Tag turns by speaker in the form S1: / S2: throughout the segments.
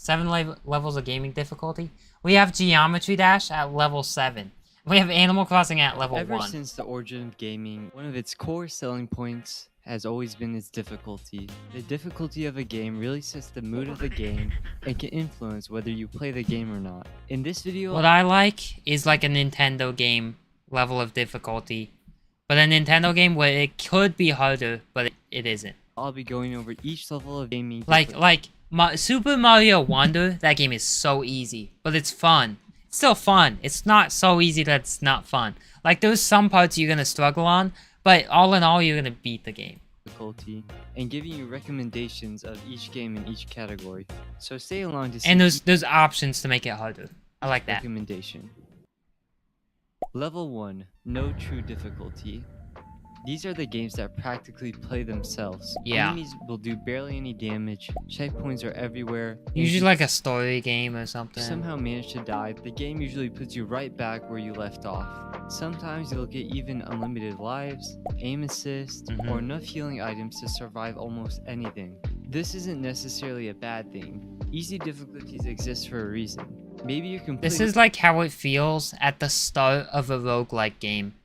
S1: 7 levels of gaming difficulty. We have Geometry Dash at level 7. We have Animal Crossing at level
S2: Ever
S1: 1.
S2: since the origin of gaming, one of its core selling points has always been its difficulty. The difficulty of a game really sets the mood of the game and can influence whether you play the game or not. In this video,
S1: What I like is like a Nintendo game level of difficulty. But a Nintendo game where it could be harder, but it isn't.
S2: I'll be going over each level of gaming.
S1: Super Mario Wonder, that game is so easy, but it's fun. It's still fun. It's not so easy that it's not fun. Like, there's some parts you're gonna struggle on, but all in all, you're gonna beat the game.
S2: Difficulty and giving you recommendations of each game in each category. So stay along to see.
S1: And there's options to make it harder. I like that.
S2: Recommendation. Level 1, no true difficulty. These are the games that practically play themselves.
S1: Yeah.
S2: Enemies will do barely any damage, checkpoints are everywhere.
S1: Usually like a story game or
S2: If you
S1: something.
S2: somehow manage to die, the game usually puts you right back where you left off. Sometimes you'll get even unlimited lives, aim assist, or enough healing items to survive almost anything. This isn't necessarily a bad thing. Easy difficulties exist for a reason. Maybe you're completely—
S1: This is like how it feels at the start of a roguelike game.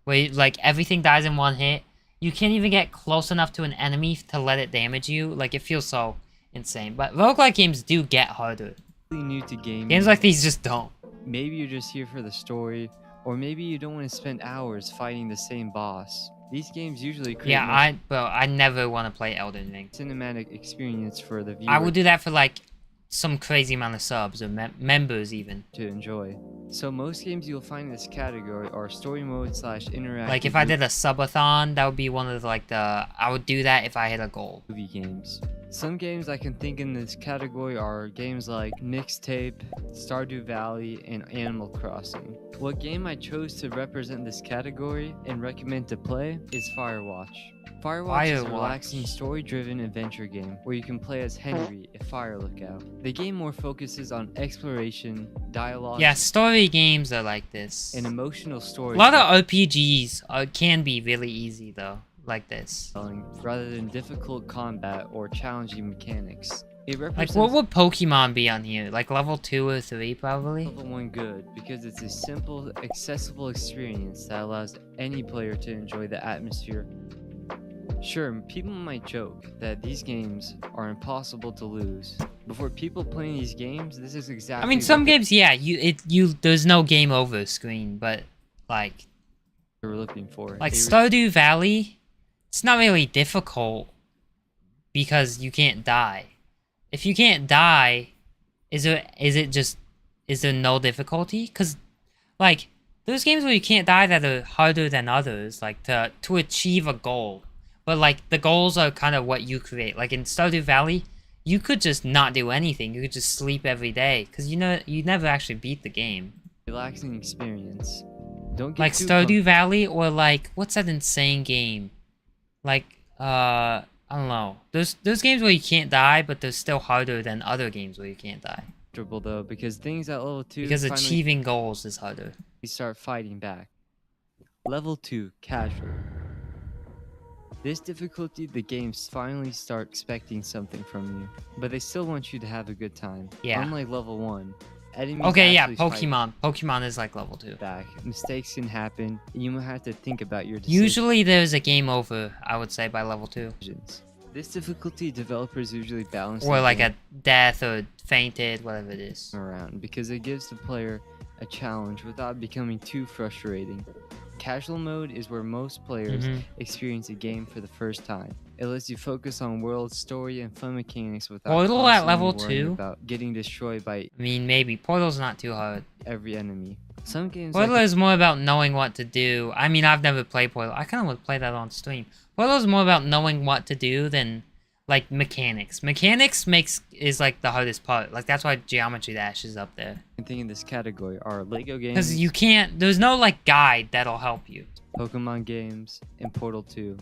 S1: Where, like, everything dies in one hit. You can't even get close enough to an enemy to let it damage you. Like, it feels so insane. But roguelike games do get harder.
S2: new to gaming.
S1: Games like these just don't.
S2: Maybe you're just here for the story, or maybe you don't want to spend hours fighting the same boss. These games usually create
S1: Yeah, I never want to play Elden Ring.
S2: cinematic experience for the viewer
S1: I would do that for, like, some crazy amount of subs or members even.
S2: to enjoy. So most games you'll find in this category are story mode / interactive.
S1: Like, if I did a subathon, that would be one of, like, I would do that if I hit a goal.
S2: movie games. Some games I can think in this category are games like Mixtape, Stardew Valley, and Animal Crossing. What game I chose to represent this category and recommend to play is Firewatch. Firewatch is a relaxing story-driven adventure game where you can play as Henry, a fire lookout. The game more focuses on exploration, dialogue,
S1: Yeah, story games are like this.
S2: and emotional story.
S1: A lot of RPGs can be really easy though, like this.
S2: Rather than difficult combat or challenging mechanics. It
S1: Like,
S2: represents
S1: what would Pokemon be on here? Like level 2 or 3 probably?
S2: level 1 good because it's a simple, accessible experience that allows any player to enjoy the atmosphere. Sure, people might joke that these games are impossible to lose, but for people playing these games, this is exactly—
S1: I mean, some games, yeah, there's no game over screen, but like
S2: we're looking for.
S1: Stardew Valley, it's not really difficult because you can't die. If you can't die, is there no difficulty? Because like those games where you can't die that are harder than others, like to achieve a goal. But, like, the goals are kind of what you create. Like, in Stardew Valley, you could just not do anything. You could just sleep every day. Because, you never actually beat the game.
S2: Relaxing experience. Don't get
S1: like, Stardew Valley or, like, what's that insane game? Like, I don't know. There's games where you can't die, but they're still harder than other games where you can't die.
S2: Though, because things at level 2...
S1: Because achieving goals is harder.
S2: We start fighting back. Level 2, casual. This difficulty, the games finally start expecting something from you, but they still want you to have a good time.
S1: Yeah.
S2: Unlike level 1, enemies
S1: Okay, yeah,
S2: actually fight
S1: Pokemon. Pokemon is like level 2.
S2: back. Mistakes can happen, and you might have to think about your
S1: Usually there's a game over, I would say, by level 2.
S2: decisions. This difficulty, developers usually balance
S1: Or
S2: the
S1: like
S2: game
S1: a death or fainted, whatever it is.
S2: around because it gives the player a challenge without becoming too frustrating. Casual mode is where most players experience a game for the first time. It lets you focus on world story and fun mechanics without
S1: Portal at
S2: constantly
S1: level
S2: worrying
S1: 2?
S2: about getting destroyed by
S1: I mean, maybe. Portal's not too hard.
S2: every enemy. Some games
S1: Portal
S2: like
S1: is more about knowing what to do. I mean, I've never played Portal. I kind of would play that on stream. Portal is more about knowing what to do than, like, mechanics. Mechanics is, like, the hardest part. Like, that's why Geometry Dash is up there.
S2: I think in this category are Lego games,
S1: Because you can't... There's no, like, guide that'll help you.
S2: Pokemon games, and Portal 2.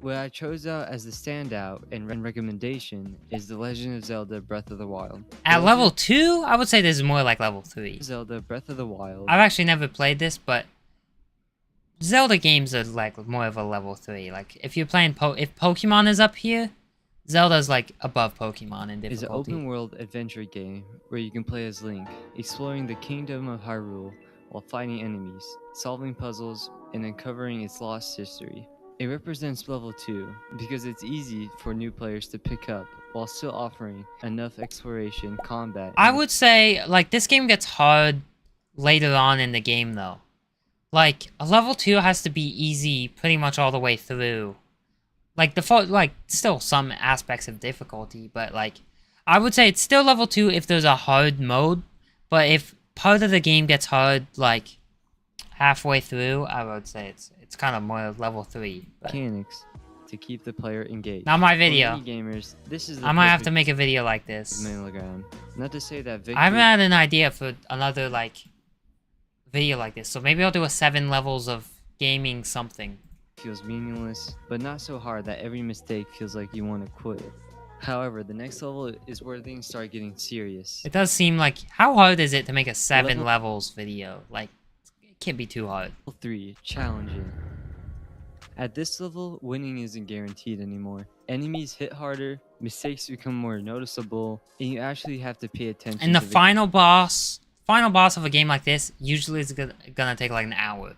S2: What I chose out as the standout and recommendation is The Legend of Zelda Breath of the Wild.
S1: At level 2, I would say this is more like level 3.
S2: Zelda Breath of the Wild.
S1: I've actually never played this, but Zelda games are like more of a level 3. Like if you're playing if Pokemon is up here, Zelda's like above Pokemon in
S2: Is an
S1: difficulty.
S2: open world adventure game where you can play as Link, exploring the kingdom of Hyrule while fighting enemies, solving puzzles, and uncovering its lost history. It represents level 2 because it's easy for new players to pick up while still offering enough exploration, combat.
S1: I would say like this game gets hard later on in the game though. Like a level 2 has to be easy pretty much all the way through. Like like still some aspects of difficulty, but like I would say it's still level 2 if there's a hard mode, but if part of the game gets hard like halfway through, I would say it's kind of more level 3. But
S2: Mechanics to keep the player engaged.
S1: not my
S2: For
S1: video.
S2: many gamers, this is the
S1: I might have
S2: perfect
S1: to make a video like this.
S2: middle ground. Not to say that victory
S1: I haven't had an idea for another like video like this, so maybe I'll do a 7 levels of gaming something.
S2: feels meaningless, but not so hard that every mistake feels like you want to quit. However, the next level is where things start getting serious.
S1: It does seem like how hard is it to make a 7
S2: Level-
S1: levels video? Like it can't be too hard.
S2: Level 3, challenging. At this level, winning isn't guaranteed anymore. Enemies hit harder, mistakes become more noticeable, and you actually have to pay attention
S1: And the
S2: to the
S1: final boss of a game like this usually is gonna take like an hour.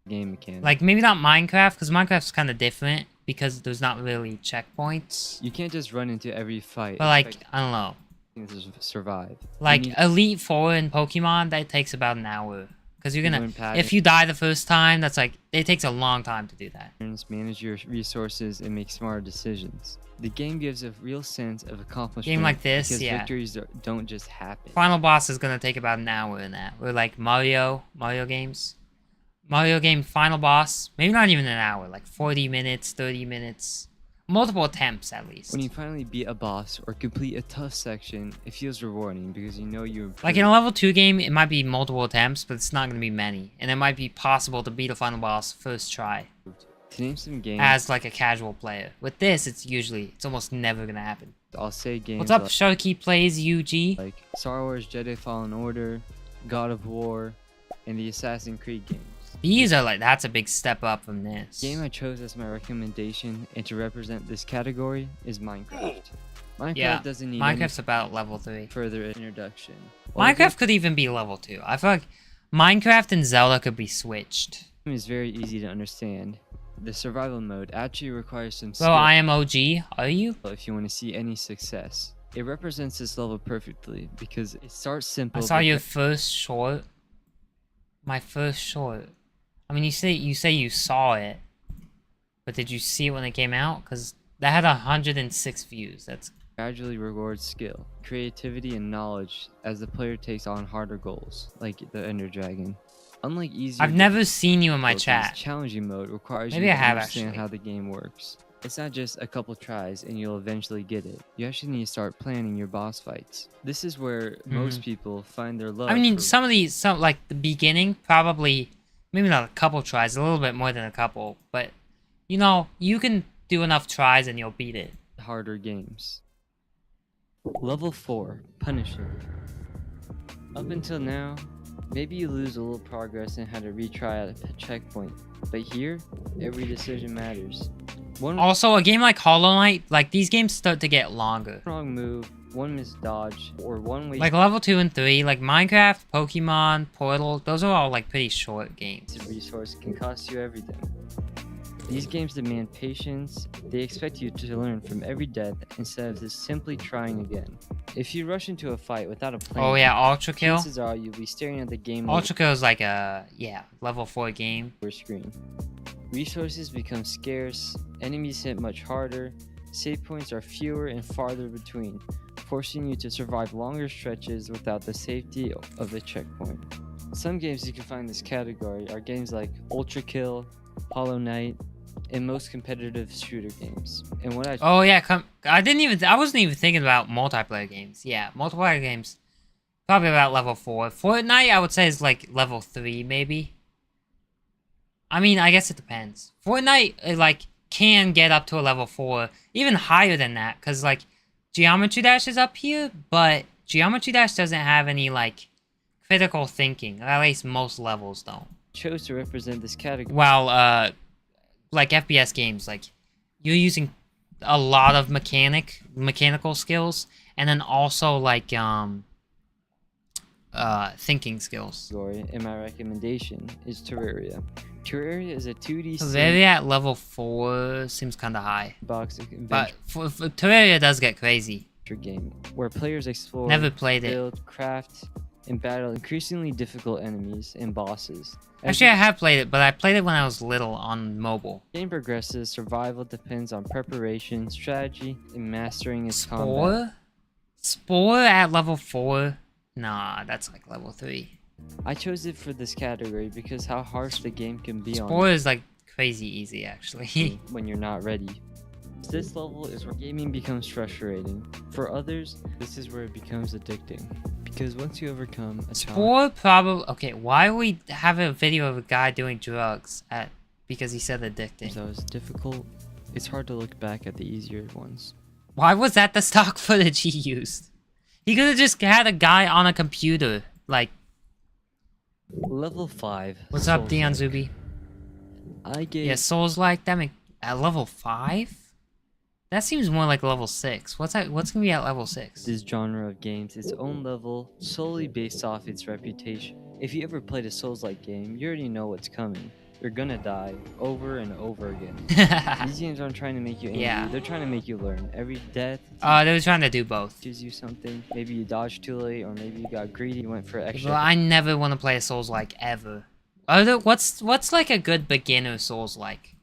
S2: game mechanics.
S1: Like maybe not Minecraft, because Minecraft's kind of different because there's not really checkpoints.
S2: You can't just run into every fight
S1: But like I don't know,
S2: expecting to survive.
S1: like
S2: you need
S1: Elite Four in Pokemon that takes about an hour. Because you're
S2: to
S1: gonna,
S2: learn patterns,
S1: if you die the first time, that's like, it takes a long time to do that.
S2: manage your resources, and make smarter decisions. The game gives a real sense of accomplishment.
S1: Game like this,
S2: because
S1: yeah.
S2: victories don't just happen.
S1: Final boss is gonna take about an hour in that. Or like Mario games. Mario game final boss, maybe not even an hour, like 40 minutes, 30 minutes. Multiple attempts at least.
S2: When you finally beat a boss or complete a tough section, it feels rewarding because you know you
S1: Like in a level 2 game, it might be multiple attempts, but it's not gonna be many. And it might be possible to beat a final boss first try.
S2: To name some games,
S1: As like a casual player. With this, it's almost never gonna happen.
S2: I'll say games
S1: What's up, Sharky Plays UG?
S2: like Star Wars Jedi Fallen Order, God of War, and the Assassin's Creed games.
S1: These are like, that's a big step up from this.
S2: The game I chose as my recommendation and to represent this category is Minecraft. Minecraft
S1: Yeah,
S2: doesn't need
S1: Minecraft's about level 3.
S2: any further introduction. While the
S1: Minecraft could even be level 2. I feel like Minecraft and Zelda could be switched.
S2: game is very easy to understand. The survival mode actually requires some
S1: Bro,
S2: skill
S1: I am OG. Are you?
S2: if you want to see any success. It represents this level perfectly because it starts simple.
S1: I saw
S2: but
S1: your first short. My first short. I mean, you say you saw it, but did you see it when it came out? Because that had 106 views. That's
S2: gradually rewards skill, creativity, and knowledge as the player takes on harder goals, like the Ender Dragon. Unlike easier
S1: I've never seen you in my
S2: difficulties,
S1: chat.
S2: challenging mode requires
S1: Maybe
S2: you
S1: I
S2: to
S1: have,
S2: understand
S1: actually.
S2: how the game works. It's not just a couple tries and you'll eventually get it. You actually need to start planning your boss fights. This is where most people find their love.
S1: Mm-hmm. I mean,
S2: for
S1: some like the beginning, probably, maybe not a couple tries, a little bit more than a couple, but you know, you can do enough tries and you'll beat it.
S2: harder games. Level 4, Punisher. Up until now, maybe you lose a little progress and had to retry at a checkpoint, but here, every decision matters. One
S1: Also, a game like Hollow Knight, like these games start to get longer.
S2: wrong move, one missed dodge, or one
S1: Like level 2 and 3, like Minecraft, Pokemon, Portal, those are all like pretty short games.
S2: wasted resource can cost you everything. These games demand patience. They expect you to learn from every death instead of just simply trying again. If you rush into a fight without a plan,
S1: Oh yeah, Ultra Kill.
S2: chances are you'll be staring at the game
S1: Ultra Kill is like a, yeah, level 4 game.
S2: your screen. Resources become scarce, enemies hit much harder, save points are fewer and farther between, forcing you to survive longer stretches without the safety of a checkpoint. Some games you can find in this category are games like Ultra Kill, Hollow Knight, and most competitive shooter games. And what I
S1: Oh yeah, I wasn't even thinking about multiplayer games. Yeah, multiplayer games, probably about level 4. Fortnite, I would say, is like level 3, maybe. I mean, I guess it depends. Fortnite, like, can get up to a level 4, even higher than that, because, like, Geometry Dash is up here, but Geometry Dash doesn't have any, like, critical thinking. At least most levels don't.
S2: chose to represent this category
S1: While, like, FPS games, like, you're using a lot of mechanical skills, and then also like thinking skills.
S2: Category, and my recommendation is Terraria. Terraria is a 2D
S1: Terraria at level 4 seems kind of high,
S2: box
S1: but for Terraria does get crazy.
S2: game where players explore,
S1: Never played it.
S2: build, craft, and battle increasingly difficult enemies and bosses. As
S1: Actually, I have played it, but I played it when I was little on mobile.
S2: the game progresses, survival depends on preparation, strategy, and mastering its combat.
S1: Spore? Spore at level 4? Nah, that's like level 3.
S2: I chose it for this category because how harsh the game can be
S1: Spore is like crazy easy, actually.
S2: when you're not ready. This level is where gaming becomes frustrating. For others, this is where it becomes addicting. Because once you overcome a challenge,
S1: Spore probably... Okay, why we have a video of a guy doing drugs because he said addicting?
S2: that was difficult, it's hard to look back at the easier ones.
S1: Why was that the stock footage he used? He could have just had a guy on a computer. Like,
S2: Level 5.
S1: what's up, Dion
S2: Souls-like.
S1: Zuby?
S2: I gave
S1: Yeah, Souls like that at level 5? That seems more like level 6. What's gonna be at level 6?
S2: this genre of games its own level solely based off its reputation. If you ever played a Souls-like game, you already know what's coming. You're gonna die over and over again. These games aren't trying to make you angry,
S1: Yeah.
S2: they're trying to make you learn. Every death
S1: They were trying to do both.
S2: teaches you something. Maybe you dodged too late, or maybe you got greedy, you went for extra.
S1: Well, I never want to play a Souls like ever. What's like a good beginner Souls like?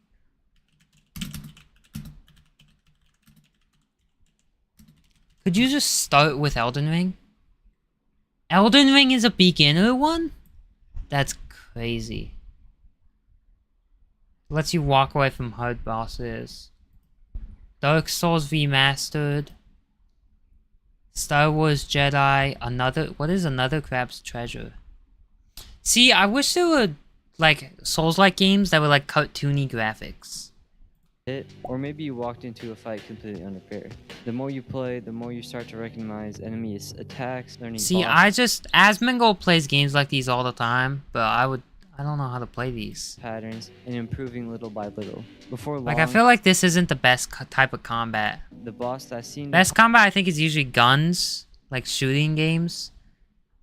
S1: Could you just start with Elden Ring? Elden Ring is a beginner one? That's crazy. Lets you walk away from hard bosses. Dark Souls Remastered. Star Wars Jedi. What is Another Crab's Treasure? See, I wish there were, like, Souls-like games that were, like, cartoony graphics.
S2: Or maybe you walked into a fight completely unprepared. The more you play, the more you start to recognize enemies' attacks, learning
S1: See,
S2: boss
S1: Asmongold plays games like these all the time, but I don't know how to play these.
S2: patterns and improving little by little. Before long,
S1: Like, I feel like this isn't the best type of combat.
S2: the boss that seemed
S1: Best combat, I think, is usually guns, like shooting games.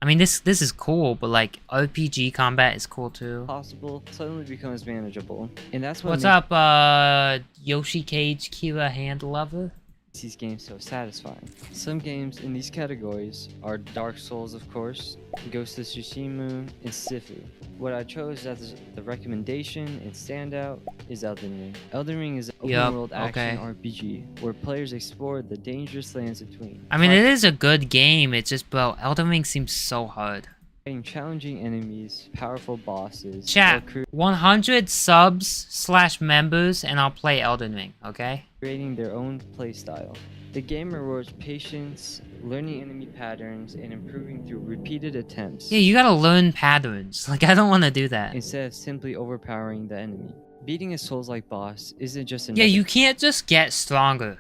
S1: I mean, this is cool, but like RPG combat is cool too.
S2: impossible suddenly becomes manageable. And that's what
S1: What's
S2: makes
S1: up, Yoshi Cage Kira Hand Lover?
S2: these games so satisfying. Some games in these categories are Dark Souls, of course, Ghost of Tsushima, and Sifu. What I chose as the recommendation and standout is Elden Ring. Elden Ring is an open-world action RPG where players explore the dangerous lands between.
S1: I mean, it is a good game. It's just, bro, Elden Ring seems so hard.
S2: Fighting challenging enemies, powerful bosses.
S1: Chat,
S2: or
S1: 100 subs/members, and I'll play Elden Ring, okay?
S2: creating their own playstyle. The game rewards patience, learning enemy patterns, and improving through repeated attempts.
S1: Yeah, you gotta learn patterns. Like, I don't want to do that.
S2: Instead of simply overpowering the enemy. Beating a Souls-like boss isn't just
S1: Yeah, you can't just get stronger.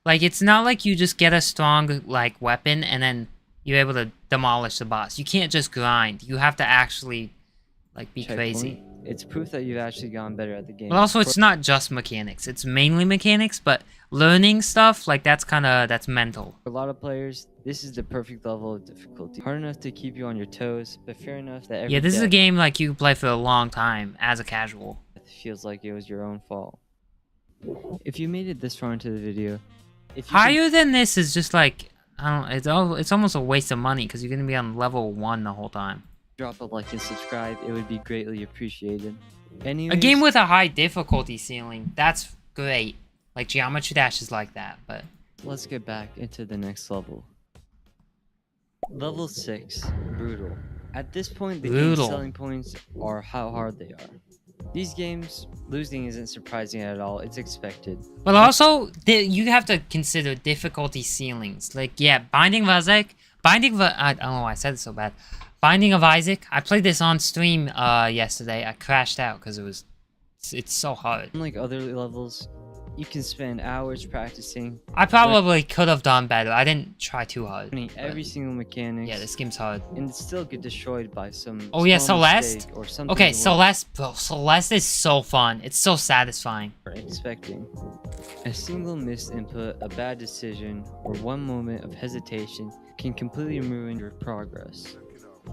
S1: Like, it's not like you just get a strong, like, weapon and then you're able to demolish the boss. You can't just grind. You have to actually, like, be crazy.
S2: It's proof that you've actually gotten better at the game.
S1: But also, it's not just mechanics. It's mainly mechanics, but learning stuff, like, that's mental.
S2: For a lot of players, this is the perfect level of difficulty. Hard enough to keep you on your toes, but fair enough that every
S1: Yeah, this is a
S2: death
S1: game, like, you can play for a long time as a casual.
S2: feels like it was your own fault. If you made it this far into the video, if you
S1: Higher than this is just, like, I don't, it's almost a waste of money, because you're gonna be on level 1 the whole time.
S2: drop a like and subscribe, it would be greatly appreciated.
S1: A
S2: Anyways,
S1: game with a high difficulty ceiling, that's great. Like, Geometry Dash is like that, but...
S2: let's get back into the next level. Level 6, Brutal. At this point, the game's
S1: Brutal.
S2: selling points are how hard they are. These games, losing isn't surprising at all, it's expected.
S1: But also, you have to consider difficulty ceilings. Like, yeah, Binding of Isaac... I don't know why I said it so bad. Binding of Isaac, I played this on stream yesterday. I crashed out because it's so hard.
S2: Unlike other levels, you can spend hours practicing,
S1: I probably could have done better. I didn't try too hard.
S2: learning
S1: but
S2: every single mechanic,
S1: yeah, this game's hard.
S2: and still get destroyed by some
S1: Oh yeah,
S2: small
S1: Celeste?
S2: mistake or something
S1: Okay,
S2: you
S1: Celeste, bro, Celeste is so fun. It's so satisfying.
S2: weren't expecting. A single missed input, a bad decision, or one moment of hesitation can completely ruin your progress.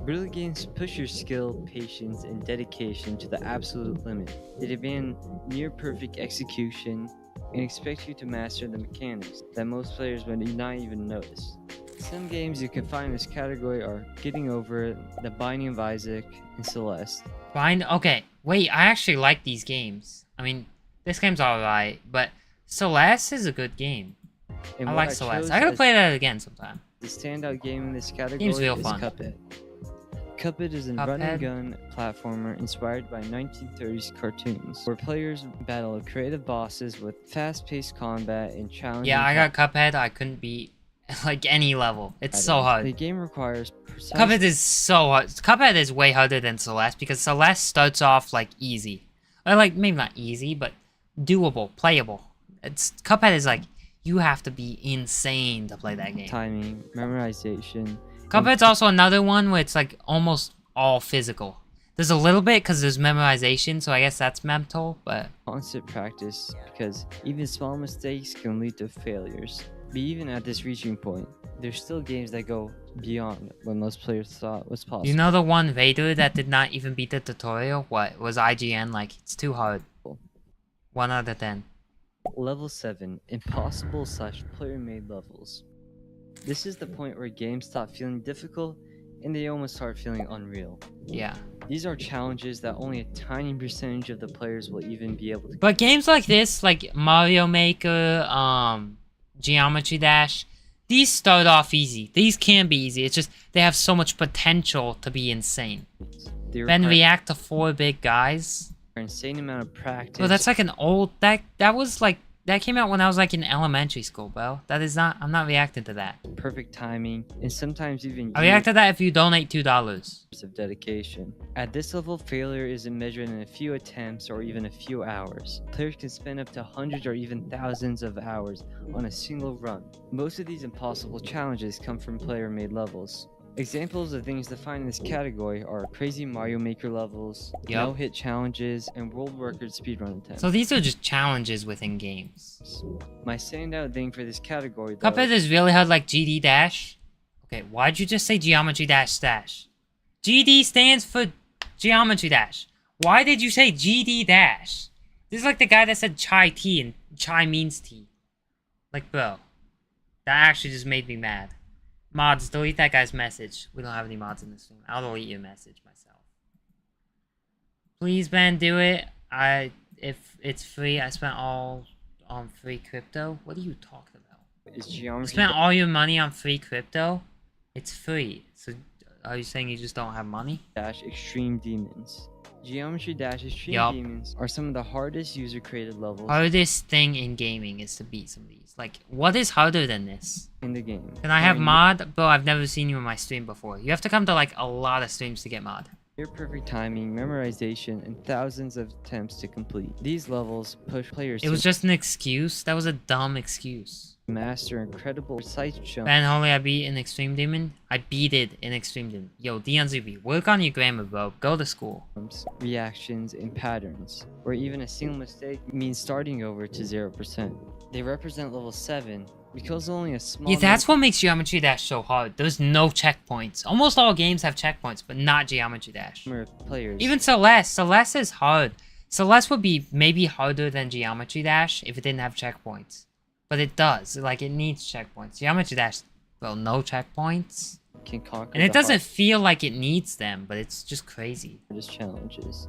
S2: Brilliant games push your skill, patience, and dedication to the absolute limit. They demand near perfect execution and expect you to master the mechanics that most players would not even notice. Some games you can find in this category are Getting Over It, The Binding of Isaac, and Celeste.
S1: Okay, wait, I actually like these games. I mean, this game's alright, but Celeste is a good game.
S2: And
S1: I
S2: what
S1: like Celeste.
S2: chose
S1: I gotta
S2: as
S1: play that again sometime.
S2: the standout game in this category
S1: Game's real
S2: is
S1: fun.
S2: Cuphead. Cuphead is a run-and-gun platformer inspired by 1930s cartoons, where players battle creative bosses with fast-paced combat and challenging.
S1: Yeah, I got Cuphead. I couldn't beat like any level. It's so
S2: The
S1: hard.
S2: game requires precise.
S1: Cuphead is so hard. Cuphead is way harder than Celeste because Celeste starts off like easy, or like maybe not easy, but doable, playable. Cuphead is like you have to be insane to play that game.
S2: Timing, memorization.
S1: Cuphead's also another one where it's like almost all physical. There's a little bit because there's memorization, so I guess that's mental, but
S2: Constant practice, because even small mistakes can lead to failures. But even at this reaching point, there's still games that go beyond what most players thought was possible.
S1: you know the one Vader that did not even beat the tutorial? What was IGN like? It's too hard. 1 out of 10.
S2: Level 7, impossible / player-made levels. This is the point where games stop feeling difficult and they almost start feeling unreal.
S1: Yeah.
S2: These are challenges that only a tiny percentage of the players will even be able to.
S1: But games like this, like Mario Maker, Geometry Dash, these start off easy. These can be easy. It's just they have so much potential to be insane.
S2: They
S1: Then
S2: require
S1: react to 4 big guys.
S2: an insane amount of practice.
S1: Bro, that's like an old that was like that came out when I was like in elementary school, bro. That is not I'm not reacting to that.
S2: perfect timing, and sometimes even
S1: I react to that if you donate $2.
S2: years of dedication. At this level, failure isn't measured in a few attempts or even a few hours. Players can spend up to hundreds or even thousands of hours on a single run. Most of these impossible challenges come from player-made levels. Examples of things defined in this category are crazy Mario Maker levels,
S1: Yup.
S2: no-hit challenges, and world record speedrun attempts.
S1: So these are just challenges within games.
S2: My standout thing for this category, though,
S1: Cuphead is really hard like GD Dash. Okay, why'd you just say Geometry Dash Dash? GD stands for Geometry Dash. Why did you say GD Dash? This is like the guy that said chai tea and chai means tea. Like, bro. That actually just made me mad. Mods, delete that guy's message. We don't have any mods in this stream. I'll delete your message myself. Please, Ben, do it. If it's free, I spent all on free crypto. What are you talking about?
S2: is
S1: You
S2: Geometry
S1: spent all your money on free crypto? It's free. So are you saying you just don't have money?
S2: Dash Extreme Demons. Geometry Dash Extreme
S1: Yup.
S2: Demons are some of the hardest user-created levels
S1: Hardest thing in gaming is to beat some of these. Like, what is harder than this?
S2: in the game.
S1: Can I have
S2: Requiring
S1: mod? Bro, I've never seen you in my stream before. You have to come to like a lot of streams to get mod.
S2: near perfect timing, memorization, and thousands of attempts to complete. These levels push players
S1: It was
S2: to
S1: just an excuse. That was a dumb excuse.
S2: master incredible precise jumps
S1: Ben Holy, I beat an Extreme Demon. I beat it in Extreme Demon. Yo, DeonZB, work on your grammar, bro. Go to school.
S2: reactions, and patterns, where even a single mistake means starting over to 0%. They represent level 7 because only a small
S1: Yeah, that's what makes Geometry Dash so hard. There's no checkpoints. Almost all games have checkpoints, but not Geometry Dash.
S2: number of players
S1: Even Celeste. Celeste is hard. Celeste would be maybe harder than Geometry Dash if it didn't have checkpoints. But it does. Like, it needs checkpoints. Geometry Dash, well, no checkpoints.
S2: can conquer
S1: And it
S2: the
S1: doesn't feel like it needs them, but it's just crazy.
S2: hardest challenges.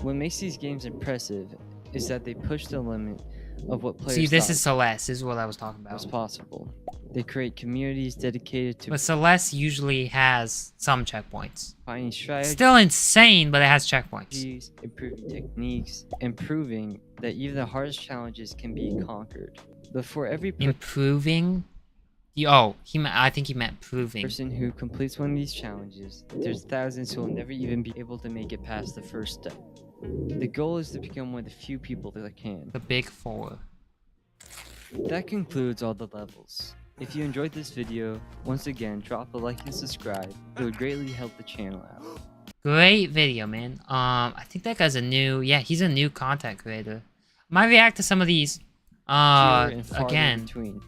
S2: What makes these games impressive is that they push the limit of what players
S1: See, this
S2: thought
S1: is Celeste. This is what I was talking
S2: was
S1: about.
S2: possible. They create communities dedicated to
S1: But Celeste usually has some checkpoints.
S2: finding strategies,
S1: Still insane, but it has checkpoints.
S2: improving techniques, and proving that even the hardest challenges can be conquered. But for every
S1: Improving? Oh, I think he meant proving.
S2: person who completes one of these challenges, there's thousands who will never even be able to make it past the first step. The goal is to become one of the few people that can.
S1: The big 4.
S2: That concludes all the levels. If you enjoyed this video, once again, drop a like and subscribe. It would greatly help the channel out.
S1: Great video, man. I think that guy's he's a new content creator. I might react to some of these
S2: fewer and farther
S1: Again.
S2: between.